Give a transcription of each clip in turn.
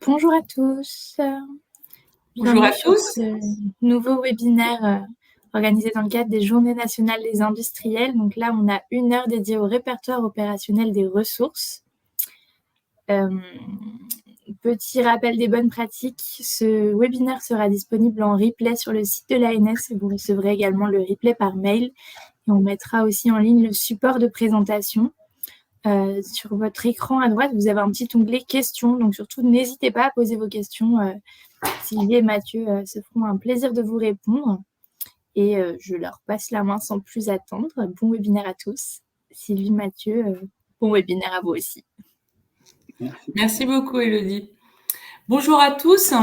Bonjour à tous. Bonjour Bienvenue à sur tous. ce nouveau webinaire organisé dans le cadre des Journées nationales des industriels. Donc là, on a 1 heure dédiée au répertoire opérationnel des ressources. Petit rappel des bonnes pratiques, ce webinaire sera disponible en replay sur le site de l'ANS et vous recevrez également le replay par mail. Et on mettra aussi en ligne le support de présentation. Sur votre écran à droite, vous avez un petit onglet questions, donc surtout n'hésitez pas à poser vos questions. Sylvie et Mathieu se feront un plaisir de vous répondre et je leur passe la main sans plus attendre. Bon webinaire à tous. Sylvie, Mathieu, bon webinaire à vous aussi. Merci beaucoup, Élodie. Bonjour à tous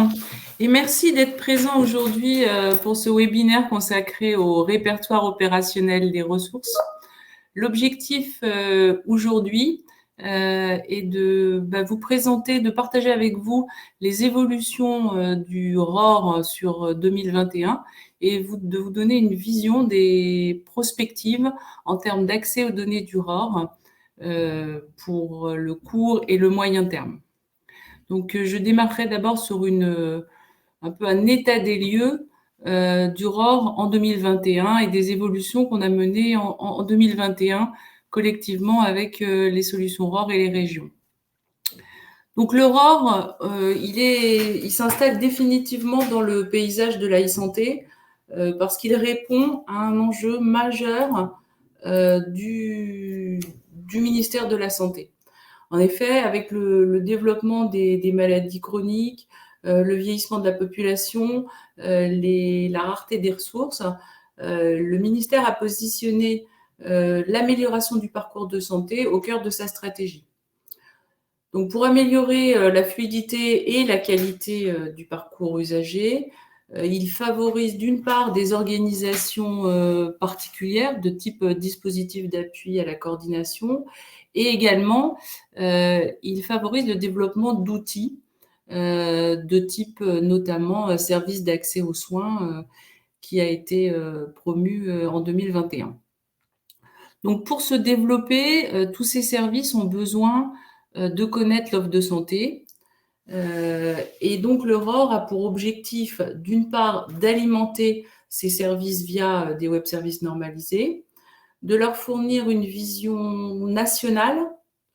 et merci d'être présents aujourd'hui pour ce webinaire consacré au répertoire opérationnel des ressources. L'objectif aujourd'hui est de vous présenter, de partager avec vous les évolutions du ROR sur 2021 et de vous donner une vision des prospectives en termes d'accès aux données du ROR pour le court et le moyen terme. Donc, je démarrerai d'abord sur un peu un état des lieux du ROR en 2021 et des évolutions qu'on a menées en 2021 collectivement avec les solutions ROR et les régions. Donc, le ROR, il s'installe définitivement dans le paysage de la e-santé parce qu'il répond à un enjeu majeur du ministère de la Santé. En effet, avec le développement des maladies chroniques, le vieillissement de la population, la rareté des ressources, le ministère a positionné l'amélioration du parcours de santé au cœur de sa stratégie. Donc, pour améliorer la fluidité et la qualité du parcours usager, il favorise d'une part des organisations particulières de type dispositif d'appui à la coordination et également il favorise le développement d'outils de type notamment service d'accès aux soins qui a été promu en 2021. Donc pour se développer, tous ces services ont besoin de connaître l'offre de santé. Et donc le ROR a pour objectif, d'une part, d'alimenter ces services via des web services normalisés, de leur fournir une vision nationale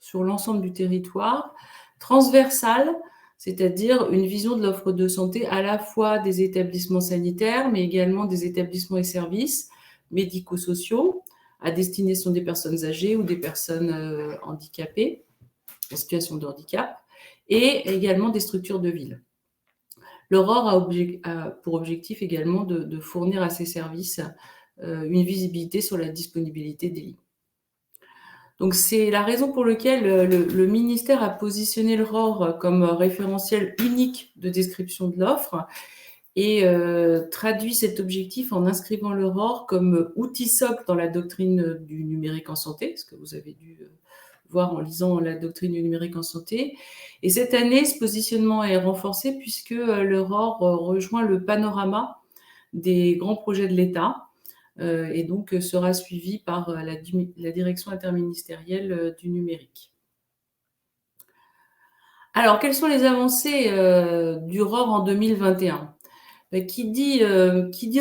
sur l'ensemble du territoire, transversale, c'est-à-dire une vision de l'offre de santé à la fois des établissements sanitaires, mais également des établissements et services médico-sociaux à destination des personnes âgées ou des personnes handicapées, en situation de handicap, et également des structures de ville. Le ROR a pour objectif également de fournir à ces services une visibilité sur la disponibilité des lits. Donc c'est la raison pour laquelle le ministère a positionné le ROR comme référentiel unique de description de l'offre et traduit cet objectif en inscrivant le ROR comme outil socle dans la doctrine du numérique en santé, ce que vous avez dû voir en lisant la doctrine du numérique en santé. Et cette année, ce positionnement est renforcé puisque le ROR rejoint le panorama des grands projets de l'État et donc sera suivi par la direction interministérielle du numérique. Alors, quelles sont les avancées du ROR en 2021 ? Qui dit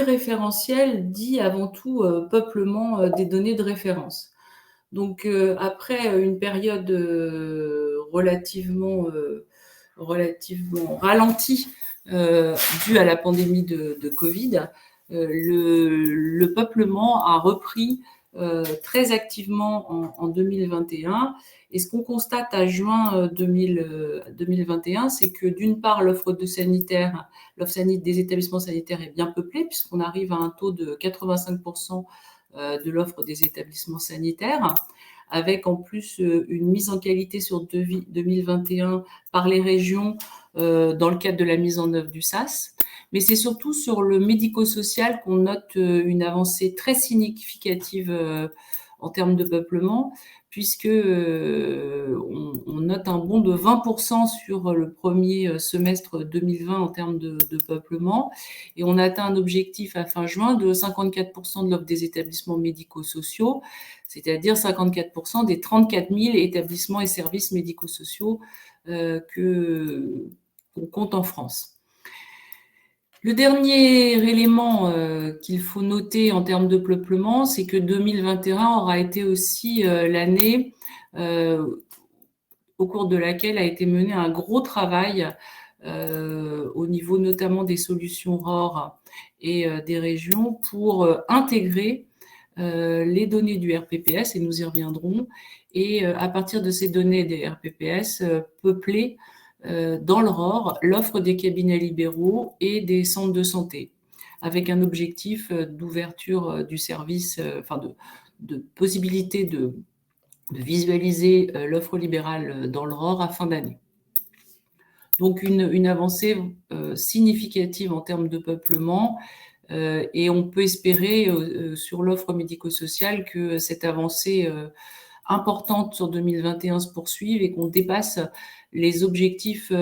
référentiel dit avant tout peuplement des données de référence. Donc, après une période relativement ralentie due à la pandémie de Covid, le peuplement a repris très activement en 2021. Et ce qu'on constate à juin 2021, c'est que d'une part, l'offre des établissements sanitaires est bien peuplée, puisqu'on arrive à un taux de 85% de l'offre des établissements sanitaires, avec en plus une mise en qualité sur 2021 par les régions dans le cadre de la mise en œuvre du SAS. Mais c'est surtout sur le médico-social qu'on note une avancée très significative en termes de peuplement, puisque on note un bond de 20% sur le premier semestre 2020 en termes de peuplement, et on atteint un objectif à fin juin de 54% de l'offre des établissements médico-sociaux, c'est-à-dire 54% des 34 000 établissements et services médico-sociaux que qu'on compte en France. Le dernier élément qu'il faut noter en termes de peuplement, c'est que 2021 aura été aussi l'année au cours de laquelle a été mené un gros travail au niveau notamment des solutions ROR et des régions pour intégrer les données du RPPS, et nous y reviendrons, et à partir de ces données des RPPS, peupler dans le ROR l'offre des cabinets libéraux et des centres de santé, avec un objectif d'ouverture du service, de possibilité de visualiser l'offre libérale dans le ROR à fin d'année. Donc une avancée significative en termes de peuplement, et on peut espérer sur l'offre médico-sociale que cette avancée importante sur 2021 se poursuive et qu'on dépasse les objectifs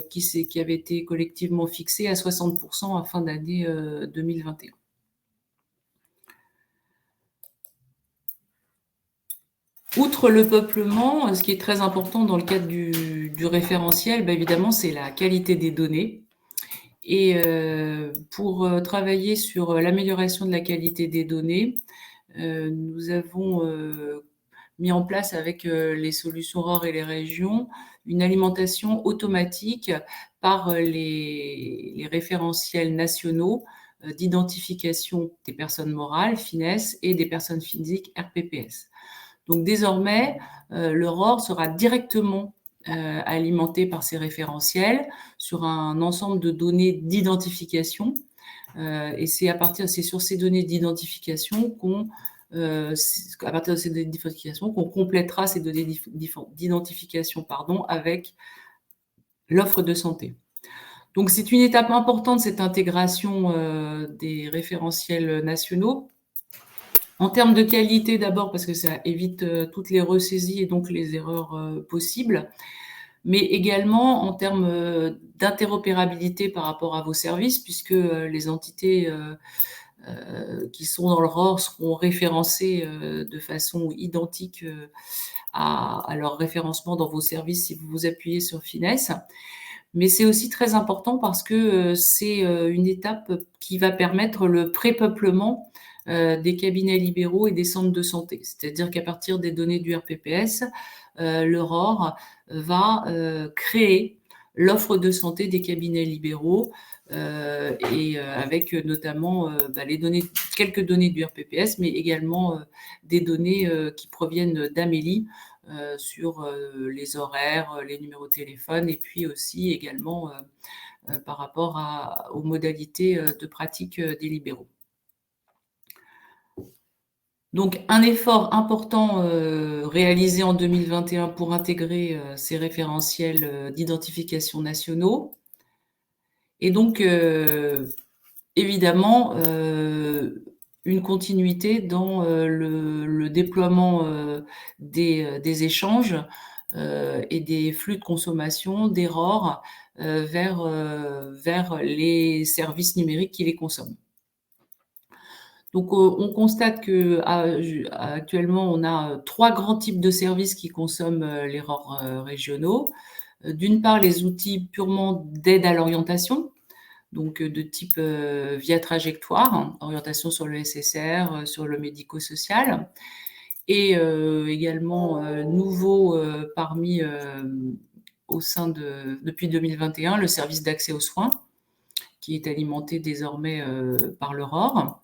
qui avaient été collectivement fixés à 60% à fin d'année 2021. Outre le peuplement, ce qui est très important dans le cadre du référentiel, évidemment, c'est la qualité des données. Et pour travailler sur l'amélioration de la qualité des données, nous avons mis en place avec les solutions ROR et les régions une alimentation automatique par les référentiels nationaux d'identification des personnes morales, FINES, et des personnes physiques, RPPS. Donc désormais, le ROR sera directement alimenté par ces référentiels sur un ensemble de données d'identification. Et c'est sur ces données d'identification qu'on complétera ces données d'identification avec l'offre de santé. Donc c'est une étape importante, cette intégration des référentiels nationaux. En termes de qualité d'abord, parce que ça évite toutes les ressaisies et donc les erreurs possibles, mais également en termes d'interopérabilité par rapport à vos services, puisque les entités qui sont dans le ROR seront référencées de façon identique à leur référencement dans vos services si vous vous appuyez sur FINES. Mais c'est aussi très important parce que c'est une étape qui va permettre le pré-peuplement des cabinets libéraux et des centres de santé. C'est-à-dire qu'à partir des données du RPPS, le ROR va créer l'offre de santé des cabinets libéraux et avec notamment quelques données du RPPS, mais également des données qui proviennent d'Amélie sur les horaires, les numéros de téléphone, et puis aussi également par rapport aux modalités de pratique des libéraux. Donc, un effort important réalisé en 2021 pour intégrer ces référentiels d'identification nationaux. Et donc, évidemment, une continuité dans le déploiement des échanges et des flux de consommation des ROR vers les services numériques qui les consomment. Donc, on constate que actuellement, on a 3 grands types de services qui consomment les ROR régionaux. D'une part, les outils purement d'aide à l'orientation, donc de type via trajectoire, orientation sur le SSR, sur le médico-social, et également nouveau parmi depuis 2021, le service d'accès aux soins, qui est alimenté désormais par le ROR.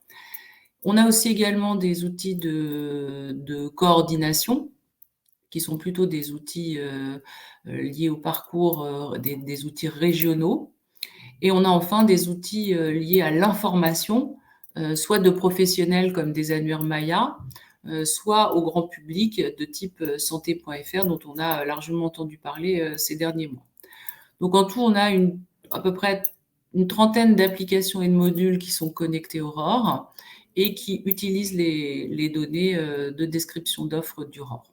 On a aussi également des outils de coordination, qui sont plutôt des outils liés au parcours, des outils régionaux. Et on a enfin des outils liés à l'information, soit de professionnels comme des annuaires Maya, soit au grand public de type santé.fr, dont on a largement entendu parler ces derniers mois. Donc en tout, on a à peu près une trentaine d'applications et de modules qui sont connectés au ROR et qui utilisent les données de description d'offres du ROR.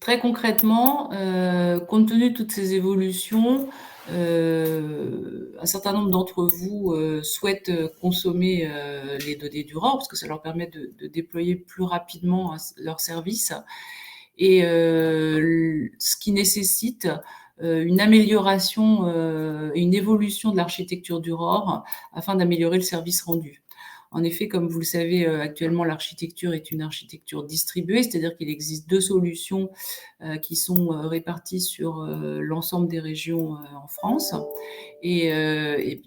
Très concrètement, compte tenu de toutes ces évolutions, un certain nombre d'entre vous souhaitent consommer les données du ROR parce que ça leur permet de déployer plus rapidement leurs services. et ce qui nécessite une amélioration, une évolution de l'architecture du ROR afin d'améliorer le service rendu. En effet, comme vous le savez, actuellement, l'architecture est une architecture distribuée, c'est-à-dire qu'il existe 2 solutions qui sont réparties sur l'ensemble des régions en France. Et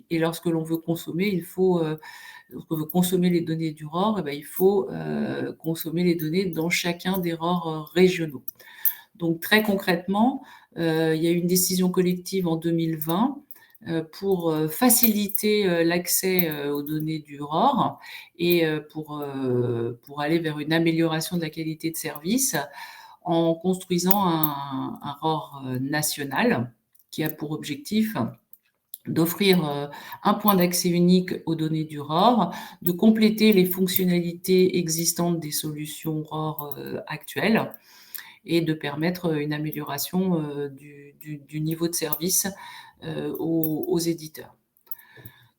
lorsque l'on veut consommer, lorsqu'on veut consommer les données du ROR, eh bien, il faut consommer les données dans chacun des ROR régionaux. Donc, très concrètement, il y a eu une décision collective en 2020 pour faciliter l'accès aux données du ROR et pour aller vers une amélioration de la qualité de service en construisant un ROR national qui a pour objectif d'offrir un point d'accès unique aux données du ROR, de compléter les fonctionnalités existantes des solutions ROR actuelles et de permettre une amélioration du niveau de service aux éditeurs.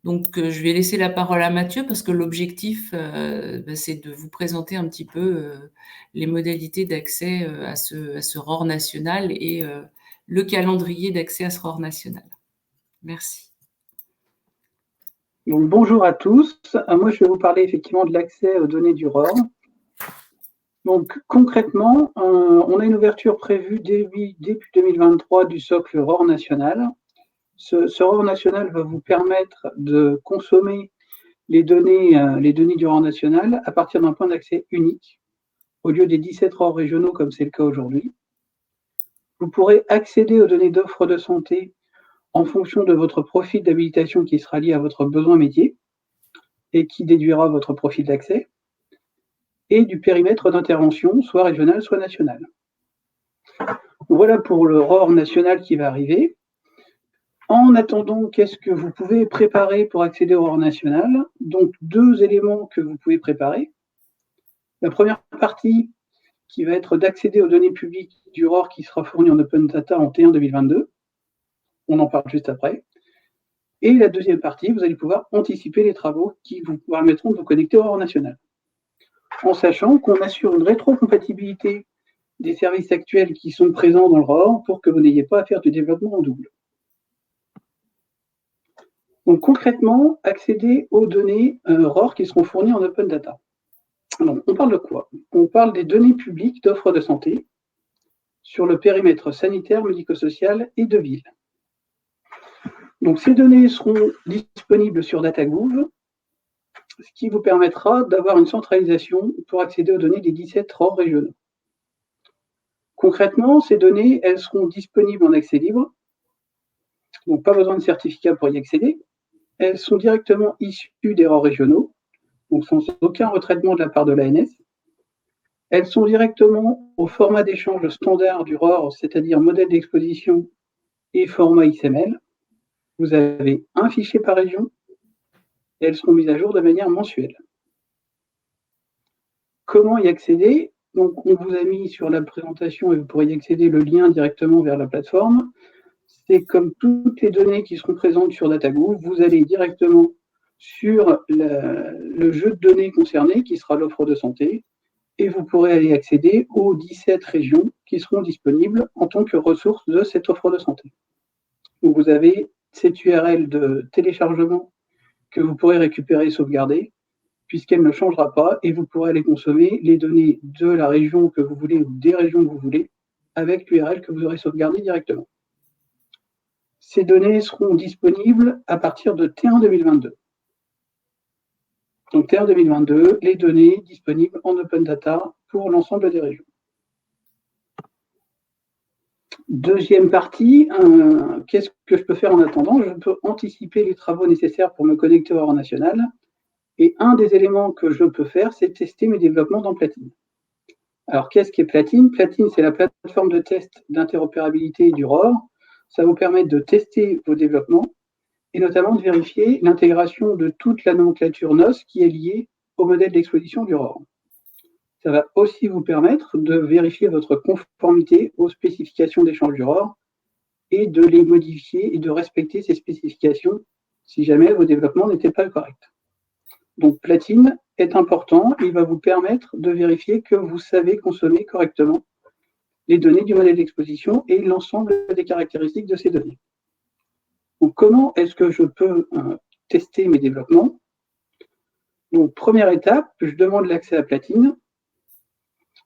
Donc, je vais laisser la parole à Mathieu parce que l'objectif, c'est de vous présenter un petit peu les modalités d'accès à ce ROR national et le calendrier d'accès à ce ROR national. Merci. Donc, bonjour à tous. Moi, je vais vous parler effectivement de l'accès aux données du ROR. Donc, concrètement, on a une ouverture prévue début 2023 du socle ROR national. Ce ROR national va vous permettre de consommer les données du ROR national à partir d'un point d'accès unique, au lieu des 17 ROR régionaux comme c'est le cas aujourd'hui. Vous pourrez accéder aux données d'offres de santé en fonction de votre profil d'habilitation qui sera lié à votre besoin métier et qui déduira votre profil d'accès, et du périmètre d'intervention, soit régional, soit national. Voilà pour le ROR national qui va arriver. En attendant, qu'est-ce que vous pouvez préparer pour accéder au ROR national? Donc, 2 éléments que vous pouvez préparer. La première partie qui va être d'accéder aux données publiques du ROR qui sera fourni en Open Data en T1 2022. On en parle juste après. Et la deuxième partie, vous allez pouvoir anticiper les travaux qui vous permettront de vous connecter au ROR national, en sachant qu'on assure une rétrocompatibilité des services actuels qui sont présents dans le ROR pour que vous n'ayez pas à faire du développement en double. Donc concrètement, accéder aux données ROR qui seront fournies en Open Data. Alors, on parle de quoi? On parle des données publiques d'offres de santé sur le périmètre sanitaire, médico-social et de ville. Donc ces données seront disponibles sur DataGouv, ce qui vous permettra d'avoir une centralisation pour accéder aux données des 17 ROR régionaux. Concrètement, ces données, elles seront disponibles en accès libre, donc pas besoin de certificat pour y accéder. Elles sont directement issues des ROR régionaux, donc sans aucun retraitement de la part de l'ANS. Elles sont directement au format d'échange standard du ROR, c'est-à-dire modèle d'exposition et format XML. Vous avez un fichier par région et elles seront mises à jour de manière mensuelle. Comment y accéder? Donc, on vous a mis sur la présentation et vous pourrez y accéder le lien directement vers la plateforme. C'est comme toutes les données qui seront présentes sur DataGouv, vous allez directement sur le jeu de données concerné qui sera l'offre de santé et vous pourrez aller accéder aux 17 régions qui seront disponibles en tant que ressources de cette offre de santé. Donc, vous avez cette URL de téléchargement que vous pourrez récupérer et sauvegarder, puisqu'elle ne changera pas, et vous pourrez aller consommer les données de la région que vous voulez ou des régions que vous voulez avec l'URL que vous aurez sauvegardée directement. Ces données seront disponibles à partir de T1 2022. Donc T1 2022, les données disponibles en Open Data pour l'ensemble des régions. Deuxième partie, qu'est-ce que je peux faire en attendant? Je peux anticiper les travaux nécessaires pour me connecter au ROR national. Et un des éléments que je peux faire, c'est tester mes développements dans Platine. Alors, qu'est-ce qu'est Platine? Platine, c'est la plateforme de test d'interopérabilité du ROR. Ça vous permet de tester vos développements et notamment de vérifier l'intégration de toute la nomenclature NOS qui est liée au modèle d'exposition du ROR. Ça va aussi vous permettre de vérifier votre conformité aux spécifications d'échange du ROR et de les modifier et de respecter ces spécifications si jamais vos développements n'étaient pas corrects. Donc Platine est important, il va vous permettre de vérifier que vous savez consommer correctement les données du modèle d'exposition et l'ensemble des caractéristiques de ces données. Donc, comment est-ce que je peux tester mes développements? Donc, première étape, je demande l'accès à Platine.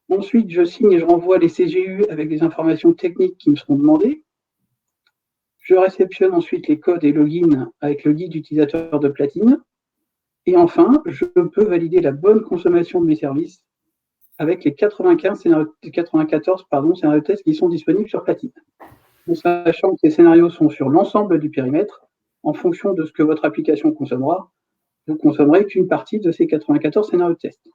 Ensuite, je signe et je renvoie les CGU avec des informations techniques qui me seront demandées. Je réceptionne ensuite les codes et logins avec le guide utilisateur de Platine. Et enfin, je peux valider la bonne consommation de mes services avec les 94 scénarios de test qui sont disponibles sur Platine. En sachant que ces scénarios sont sur l'ensemble du périmètre, en fonction de ce que votre application consommera, vous consommerez qu'une partie de ces 94 scénarios de test.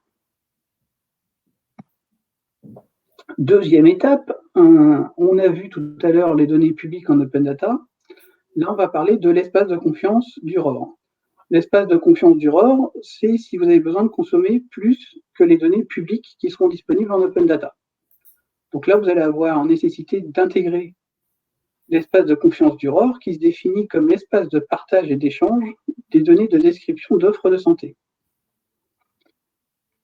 Deuxième étape, on a vu tout à l'heure les données publiques en open data. Là, on va parler de l'espace de confiance du ROR. L'espace de confiance du ROR, c'est si vous avez besoin de consommer plus que les données publiques qui seront disponibles en open data. Donc là, vous allez avoir nécessité d'intégrer l'espace de confiance du ROR qui se définit comme l'espace de partage et d'échange des données de description d'offres de santé.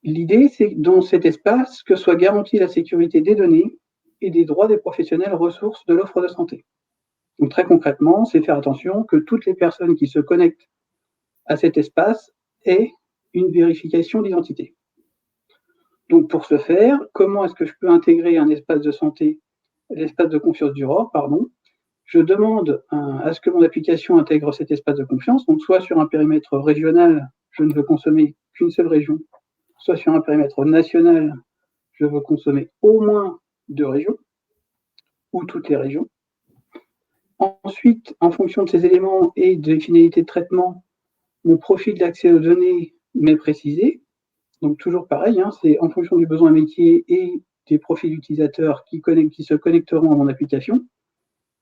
L'idée, c'est que dans cet espace, que soit garantie la sécurité des données et des droits des professionnels ressources de l'offre de santé. Donc très concrètement, c'est faire attention que toutes les personnes qui se connectent à cet espace aient une vérification d'identité. Donc pour ce faire, comment est-ce que je peux intégrer un espace de santé, l'espace de confiance du ROR, pardon. Je demande à ce que mon application intègre cet espace de confiance, donc soit sur un périmètre régional, je ne veux consommer qu'une seule région, soit sur un périmètre national, je veux consommer au moins 2 régions, ou toutes les régions. Ensuite, en fonction de ces éléments et des finalités de traitement, mon profil d'accès aux données m'est précisé. Donc toujours pareil, c'est en fonction du besoin métier et des profils utilisateurs qui se connecteront à mon application.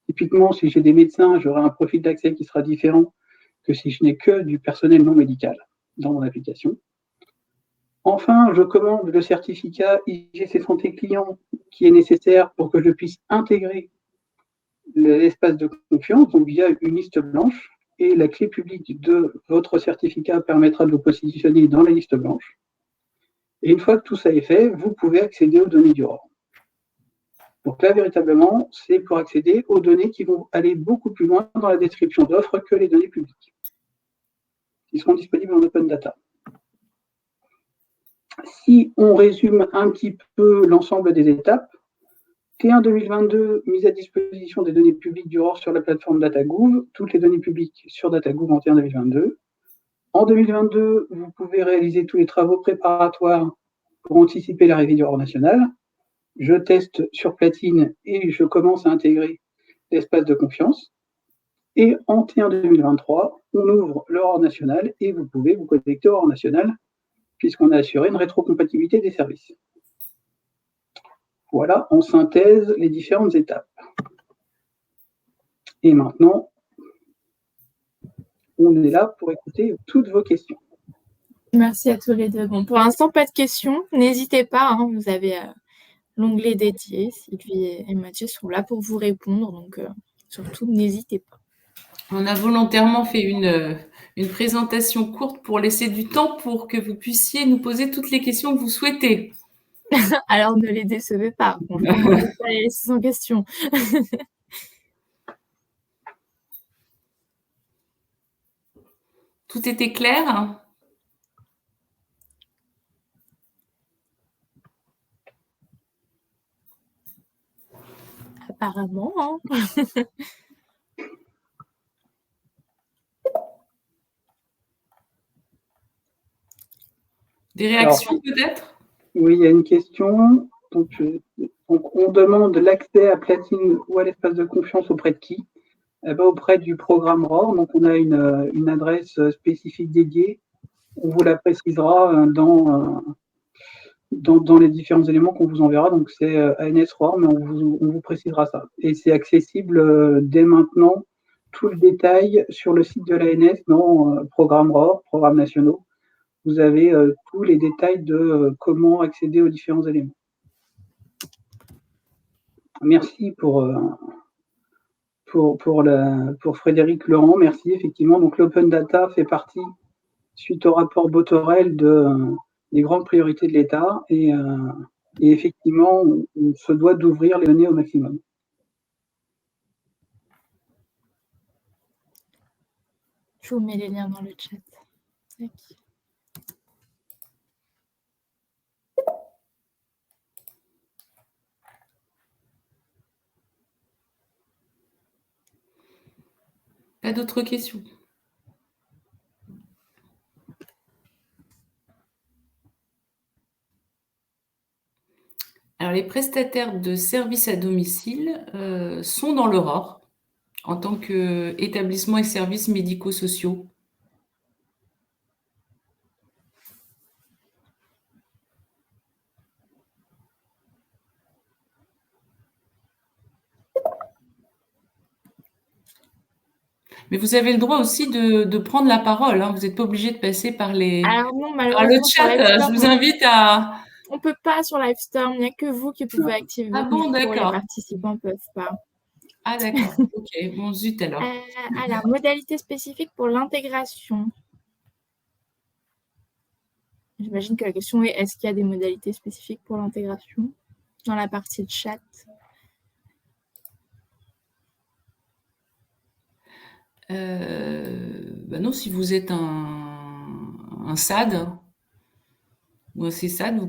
Typiquement, si j'ai des médecins, j'aurai un profil d'accès qui sera différent que si je n'ai que du personnel non médical dans mon application. Enfin, je commande le certificat IGC Santé Client qui est nécessaire pour que je puisse intégrer l'espace de confiance, donc via une liste blanche, et la clé publique de votre certificat permettra de vous positionner dans la liste blanche. Et une fois que tout ça est fait, vous pouvez accéder aux données du ROR. Donc là, véritablement, c'est pour accéder aux données qui vont aller beaucoup plus loin dans la description d'offres que les données publiques, qui seront disponibles en open data. Si on résume un petit peu l'ensemble des étapes, T1 2022, mise à disposition des données publiques du ROR sur la plateforme DataGouv, toutes les données publiques sur DataGouv en T1 2022. En 2022, vous pouvez réaliser tous les travaux préparatoires pour anticiper l'arrivée du ROR national. Je teste sur Platine et je commence à intégrer l'espace de confiance. Et en T1 2023, on ouvre le ROR national et vous pouvez vous connecter au ROR national puisqu'on a assuré une rétrocompatibilité des services. Voilà, en synthèse, les différentes étapes. Et maintenant, on est là pour écouter toutes vos questions. Merci à tous les deux. Bon, pour l'instant, pas de questions. N'hésitez pas, vous avez l'onglet dédié. Sylvie et Mathieu sont là pour vous répondre. Donc, surtout, n'hésitez pas. On a volontairement fait une présentation courte pour laisser du temps pour que vous puissiez nous poser toutes les questions que vous souhaitez. Alors, ne les décevez pas. On ne va pas les laisser sans question. Tout était clair? Apparemment, Des réactions peut-être? Oui, il y a une question. Donc, on demande l'accès à Platine ou à l'espace de confiance auprès de qui? Auprès du programme ROR. Donc, on a une adresse spécifique dédiée. On vous la précisera dans les différents éléments qu'on vous enverra. Donc, c'est ANS ROR, mais on vous précisera ça. Et c'est accessible dès maintenant, tout le détail sur le site de l'ANS dans programme ROR, programmes nationaux. Vous avez tous les détails de comment accéder aux différents éléments. Merci pour Frédéric Laurent, merci effectivement. Donc l'open data fait partie, suite au rapport Botorel, des grandes priorités de l'État et Et effectivement, on se doit d'ouvrir les données au maximum. Je vous mets les liens dans le chat. Tac. Pas d'autres questions? Alors, les prestataires de services à domicile sont dans l'Aurore en tant qu'établissements et services médico-sociaux. Mais vous avez le droit aussi de prendre la parole. Hein. Vous n'êtes pas obligé de passer par Alors non, le malheureusement, sur chat. Livestorm, Je vous invite à... on ne peut pas sur Livestorm. Il n'y a que vous qui pouvez activer votre bon, micro. Les d'accord. participants ne peuvent pas. Ah, d'accord. OK. Bon, zut alors. Alors, modalité spécifique pour l'intégration. J'imagine que la question est, est-ce qu'il y a des modalités spécifiques pour l'intégration dans la partie de chat? Non, si vous êtes un SAD ou un CSAD,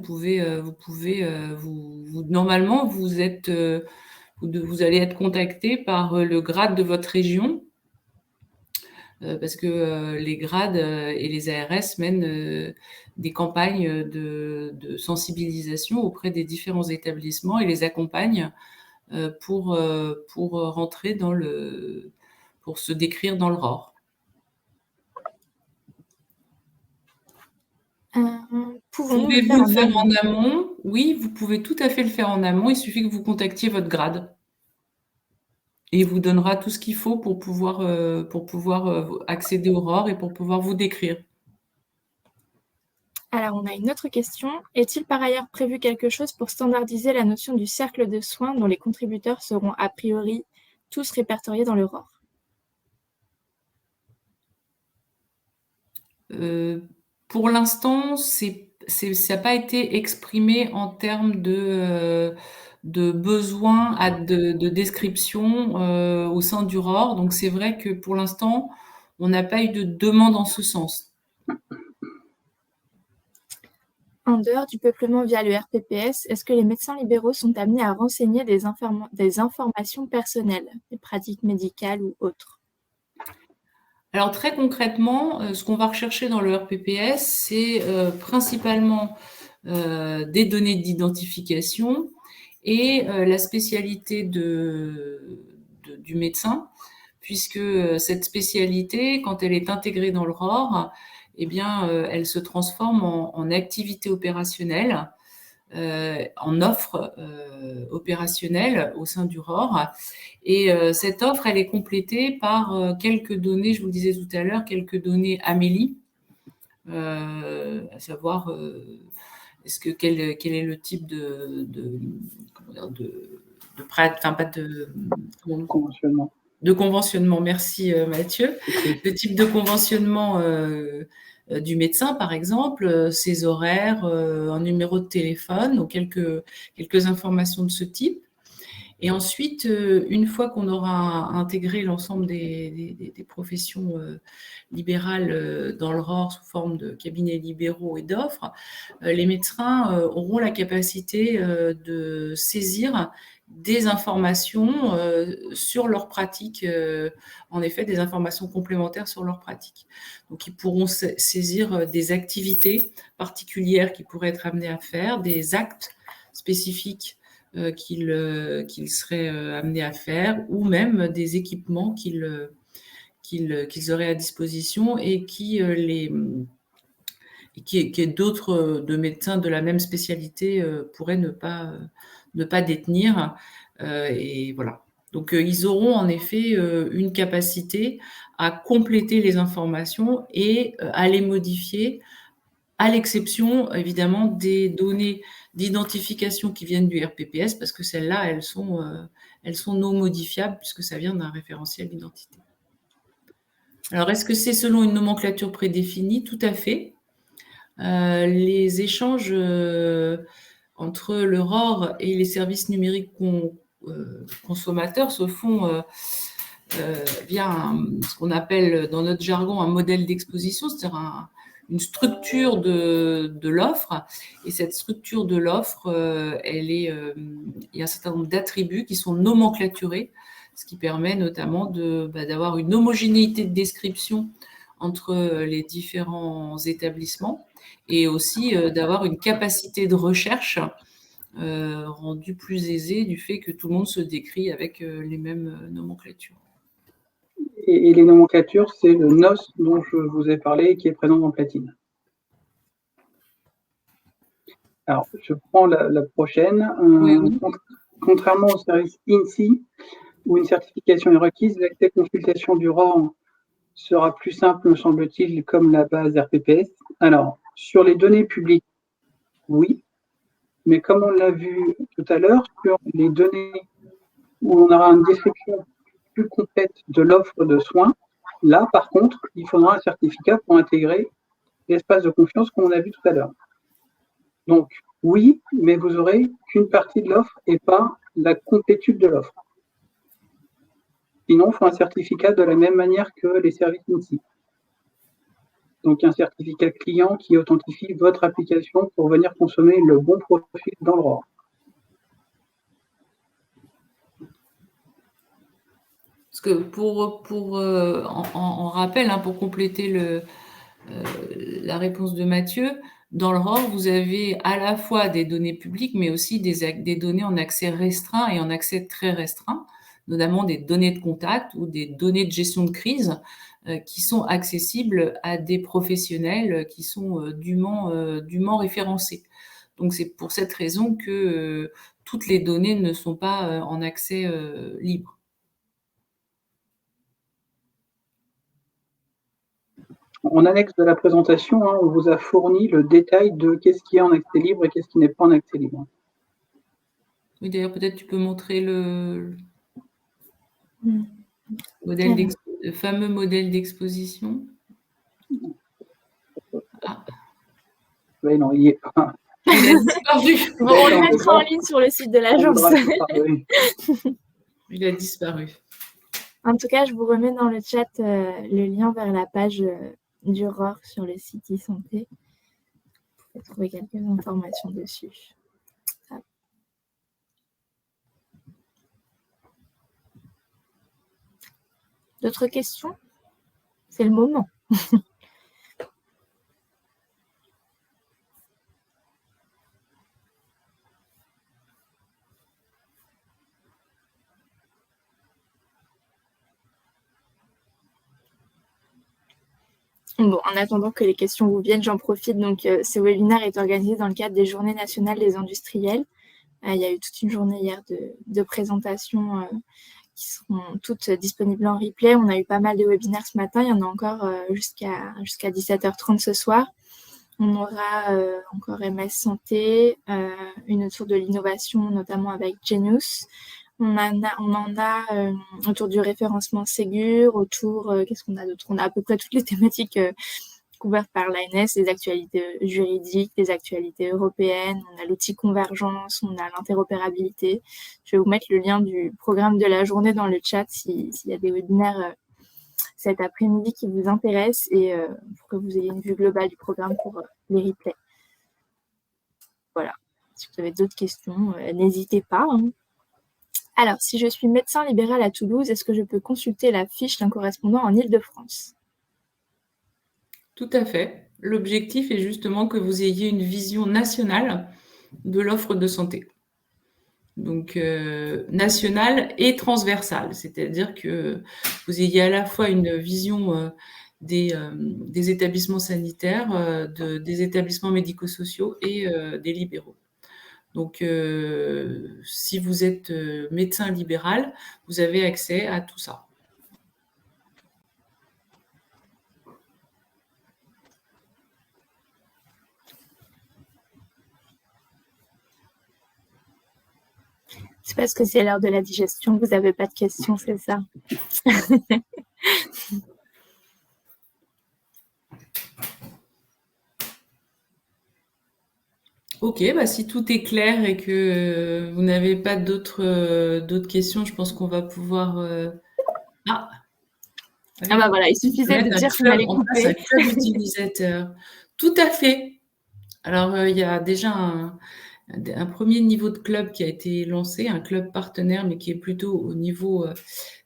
normalement, vous allez être contacté par le grade de votre région, parce que les grades et les ARS mènent des campagnes de sensibilisation auprès des différents établissements et les accompagnent pour rentrer pour se décrire dans le ROR. Pouvez-vous le faire en amont? Oui, vous pouvez tout à fait le faire en amont. Il suffit que vous contactiez votre grade. Et il vous donnera tout ce qu'il faut pour pouvoir accéder au ROR et pour pouvoir vous décrire. Alors, on a une autre question. Est-il par ailleurs prévu quelque chose pour standardiser la notion du cercle de soins dont les contributeurs seront a priori tous répertoriés dans le ROR? Pour l'instant, ça n'a pas été exprimé en termes de besoin de description au sein du ROR. Donc, c'est vrai que pour l'instant, on n'a pas eu de demande en ce sens. En dehors du peuplement via le RPPS, est-ce que les médecins libéraux sont amenés à renseigner des informations personnelles, des pratiques médicales ou autres? Alors, très concrètement, ce qu'on va rechercher dans le RPPS, c'est principalement des données d'identification et la spécialité du médecin, puisque cette spécialité, quand elle est intégrée dans le ROR, eh bien, elle se transforme en activité opérationnelle, en offre opérationnelle au sein du ROR. Et cette offre, elle est complétée par quelques données, je vous le disais tout à l'heure, quelques données Amélie, à savoir quel est le type conventionnement. De conventionnement, merci Mathieu. Le type de conventionnement du médecin, par exemple, ses horaires, un numéro de téléphone ou quelques informations de ce type. Et ensuite, une fois qu'on aura intégré l'ensemble des professions libérales dans le ROR sous forme de cabinets libéraux et d'offres, les médecins auront la capacité de saisir des informations sur leur pratique, en effet, des informations complémentaires sur leur pratique. Donc, ils pourront saisir des activités particulières qu'ils pourraient être amenés à faire, des actes spécifiques qu'ils seraient amenés à faire, ou même des équipements qu'ils auraient à disposition et qui d'autres de médecins de la même spécialité pourraient ne pas détenir. Et voilà. Donc, ils auront en effet une capacité à compléter les informations et à les modifier, à l'exception, évidemment, des données d'identification qui viennent du RPPS, parce que celles-là, elles sont non modifiables, puisque ça vient d'un référentiel d'identité. Alors, est-ce que c'est selon une nomenclature prédéfinie? Tout à fait. Les échanges entre l'Aurore et les services numériques consommateurs se font via ce qu'on appelle dans notre jargon un modèle d'exposition, c'est-à-dire une structure de l'offre. Et cette structure de l'offre, il y a un certain nombre d'attributs qui sont nomenclaturés, ce qui permet notamment d'avoir une homogénéité de description entre les différents établissements et aussi d'avoir une capacité de recherche rendue plus aisée du fait que tout le monde se décrit avec les mêmes nomenclatures. Et les nomenclatures, c'est le NOS dont je vous ai parlé qui est présent dans Platine. Alors, je prends la prochaine. Oui. Contrairement au service INSEE, où une certification est requise, l'accès consultation du ROR sera plus simple, me semble-t-il, comme la base RPPS. Alors, sur les données publiques, oui, mais comme on l'a vu tout à l'heure, sur les données où on aura une description plus complète de l'offre de soins, là, par contre, il faudra un certificat pour intégrer l'espace de confiance qu'on a vu tout à l'heure. Donc, oui, mais vous aurez qu'une partie de l'offre et pas la complétude de l'offre. Sinon, il faut un certificat de la même manière que les services INSEE. Donc, un certificat client qui authentifie votre application pour venir consommer le bon profil dans le ROR. Parce que en rappel, pour compléter la réponse de Mathieu, dans le ROR, vous avez à la fois des données publiques, mais aussi des données en accès restreint et en accès très restreint, notamment des données de contact ou des données de gestion de crise qui sont accessibles à des professionnels qui sont dûment référencés. Donc, c'est pour cette raison que toutes les données ne sont pas en accès libre. En annexe de la présentation, on vous a fourni le détail de qu'est-ce qui est en accès libre et qu'est-ce qui n'est pas en accès libre. Oui, d'ailleurs, peut-être tu peux montrer le fameux modèle d'exposition. Oui, non, il est pas. Il a disparu. On le mettra en ligne sur le site de l'agence. Il a disparu. En tout cas, je vous remets dans le chat le lien vers la page du ROR sur le site e-santé. Vous pouvez trouver quelques informations dessus. D'autres questions? C'est le moment. Bon, en attendant que les questions vous viennent, j'en profite. Donc, ce webinaire est organisé dans le cadre des Journées nationales des industriels. Il y a eu toute une journée hier de présentations qui seront toutes disponibles en replay. On a eu pas mal de webinaires ce matin. Il y en a encore jusqu'à 17h30 ce soir. On aura encore MS Santé, une autour de l'innovation, notamment avec Genius. On en a autour du référencement Ségur, autour, qu'est-ce qu'on a d'autre? On a à peu près toutes les thématiques couvertes par l'ANS, les actualités juridiques, les actualités européennes, on a l'outil convergence, on a l'interopérabilité. Je vais vous mettre le lien du programme de la journée dans le chat s'il y a des webinaires cet après-midi qui vous intéressent et pour que vous ayez une vue globale du programme pour les replays. Voilà. Si vous avez d'autres questions, n'hésitez pas. Alors, si je suis médecin libéral à Toulouse, est-ce que je peux consulter la fiche d'un correspondant en Île-de-France? Tout à fait. L'objectif est justement que vous ayez une vision nationale de l'offre de santé. Donc, nationale et transversale, c'est-à-dire que vous ayez à la fois une vision des établissements sanitaires, des établissements médico-sociaux et des libéraux. Donc, si vous êtes médecin libéral, vous avez accès à tout ça. C'est parce que c'est l'heure de la digestion, vous n'avez pas de questions, c'est ça? Ok, bah si tout est clair et que vous n'avez pas d'autres questions, je pense qu'on va pouvoir... Ah, Ah bah voilà, il suffisait de dire qu'on allait on passe couper. un club utilisateur. Tout à fait. Alors, il y a déjà un premier niveau de club qui a été lancé, un club partenaire, mais qui est plutôt au niveau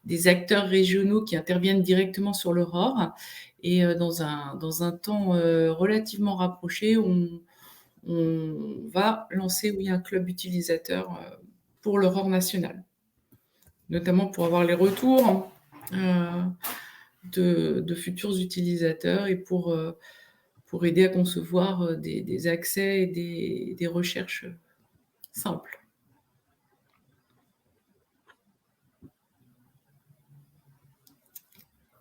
des acteurs régionaux qui interviennent directement sur l'Aurore. Et dans un temps relativement rapproché, on va lancer, oui, un club utilisateur pour l'Aurore nationale, notamment pour avoir les retours de futurs utilisateurs et pour aider à concevoir des accès et des recherches simples.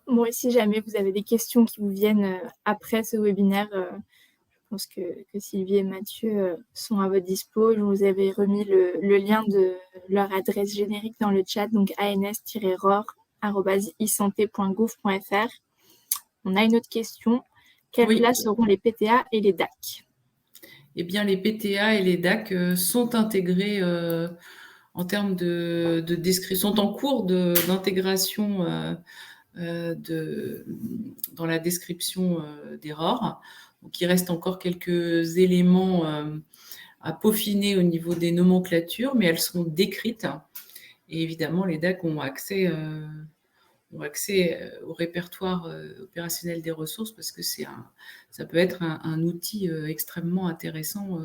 Bon, et si jamais vous avez des questions qui vous viennent après ce webinaire, je pense que Sylvie et Mathieu sont à votre dispo. Je vous avais remis le lien de leur adresse générique dans le chat, donc ans-ror@isanté.gouv.fr. On a une autre question. Quelle place auront les PTA et les DAC? Eh bien, les PTA et les DAC sont intégrés en termes de description, sont en cours d'intégration dans la description des ROR. Donc, il reste encore quelques éléments à peaufiner au niveau des nomenclatures, mais elles sont décrites. Et évidemment, les DAC ont accès au répertoire opérationnel des ressources parce que ça peut être un outil extrêmement intéressant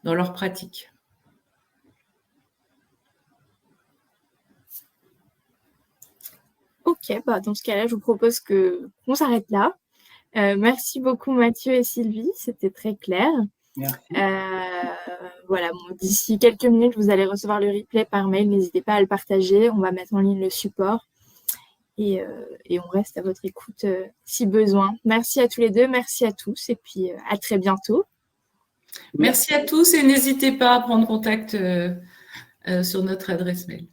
dans leur pratique. Ok, bah dans ce cas-là, je vous propose qu'on s'arrête là. Merci beaucoup Mathieu et Sylvie, c'était très clair. Merci. Voilà, bon, d'ici quelques minutes, vous allez recevoir le replay par mail. N'hésitez pas à le partager. On va mettre en ligne le support et on reste à votre écoute si besoin. Merci à tous les deux, merci à tous et puis à très bientôt. Merci à tous et n'hésitez pas à prendre contact sur notre adresse mail.